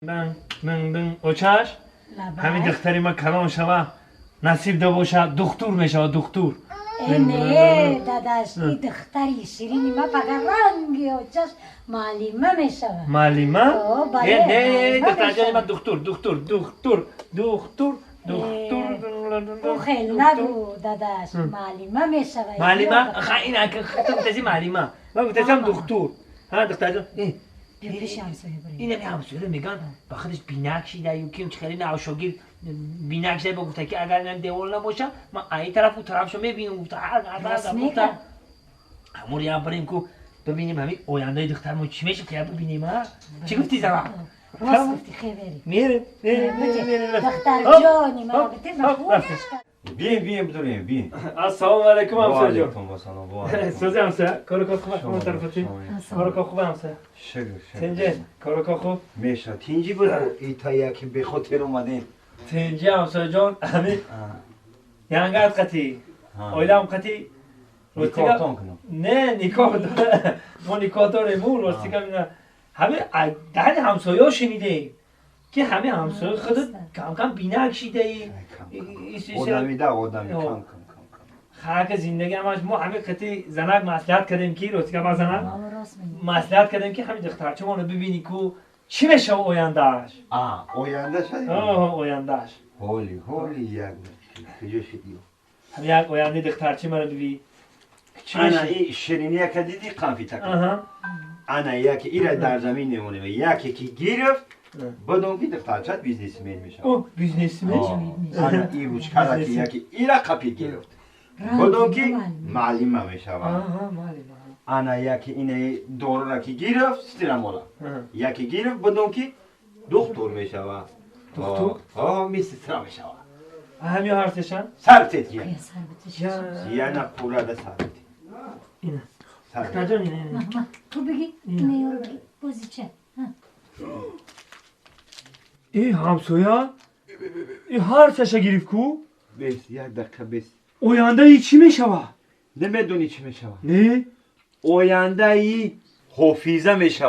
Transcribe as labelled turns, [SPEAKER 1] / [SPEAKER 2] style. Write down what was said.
[SPEAKER 1] دن اوچاش همین دختری ما کلام شما نصیب ده باشه دکتر میشه دکتر
[SPEAKER 2] نه داداش این دختری شیرینی ما فقط رنگی اوچاش معلمه میشه
[SPEAKER 1] معلمه؟ نه دختر جانی من دکتر
[SPEAKER 2] او خیلی نگو داداش معلمه میشه
[SPEAKER 1] معلمه؟ خیلی که تو گفتسی معلمه من گفتسم دکتر ها دختر جان
[SPEAKER 2] پیش همسایه بریم
[SPEAKER 1] اینه همسایه میگن با خودش بینقشی ده یکی خیلی ناشاگیر بینقش ده گفته که اگر نم دیوال نباشه من این طرف و طرفشو میبینم گفته گفتم همون هم بریم که ببینیم همین آینده دختر ما چی میشه که ببینیم ها چی گفتی زمان
[SPEAKER 2] راست گفتی خیلی بریم
[SPEAKER 1] میره
[SPEAKER 2] دختر جانی ما بده نخوش
[SPEAKER 3] بین بدونیم بین
[SPEAKER 1] السلام علیکم همسایه جان
[SPEAKER 3] علیکم السلام
[SPEAKER 1] سوزی همسایه کارو خوبه طرفتی کارو خوبه همسایه
[SPEAKER 3] شکر
[SPEAKER 1] تنجه کارو خوب
[SPEAKER 3] میشه تینجی بود ایتایی که به خاطر اومدین
[SPEAKER 1] تنجه همسایه جان همین یانگات قتی اویلام قتی
[SPEAKER 3] نکاح کنم
[SPEAKER 1] نه نکاح داره ما نکاح داریم راستی که همه دهن همسایه ها شنیده که همه همسایه خودت کم بینک شیده
[SPEAKER 3] آدمی کم
[SPEAKER 1] خاک زندگی همش ما همه قطعی زنک مصلحت کردیم که راستی که ما زنک مصلحت کردیم که همین دخترچه ما رو ببینی که چی میشه آیندهش
[SPEAKER 3] آینده شدیم
[SPEAKER 1] آیندهش
[SPEAKER 3] هولی یک کجا شدیم
[SPEAKER 1] همین یک آینده دخترچه ما رو ببین
[SPEAKER 3] انا این شیرینی که دیدی قنفی تکن انا یکی ایره در زمین نمونه و یکی که گرفت بدون که دخترچه بیزنسمن میشه
[SPEAKER 1] او بیزنسمن
[SPEAKER 3] انا ای روش کرده که یکی ایره قپی گرفت بدون که معلم میشه انا یکی اینه دور را که گرفت سترمولا یکی گرفت بدون که دکتر میشه دکتر؟ میشه سترا میشه
[SPEAKER 1] همین حرفشن؟
[SPEAKER 3] سرتت یه
[SPEAKER 2] یا
[SPEAKER 3] نه پورا ده سرتت
[SPEAKER 1] اینه دختر اینه
[SPEAKER 2] تو بگی اینه یارو بگی بازی چه
[SPEAKER 1] این همسایه این حرفش گرفت کو
[SPEAKER 3] بیست یک دقیقه بیست
[SPEAKER 1] آینده ای چی میشه
[SPEAKER 3] نمیدونی چی میشه
[SPEAKER 1] نه
[SPEAKER 3] آینده ای حافظه میشه